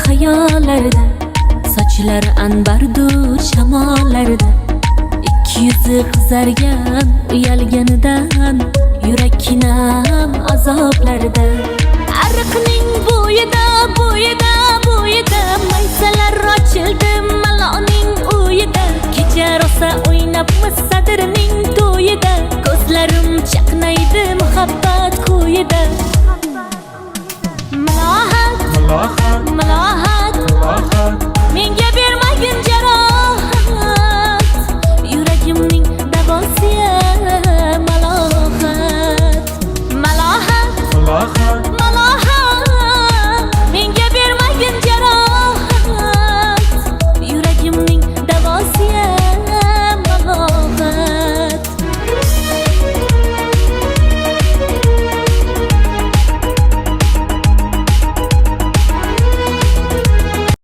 xayollarda, sochlari anbardur shamollarda. Ikki yuzi qizargan uyalganidan, yurakkinam azoblarda. Ariqning bo'yida maysalar ochildi maloning uyida. Kecha rosa o'ynabmiz sadrning to'yida. Ko'zlarim chaqnab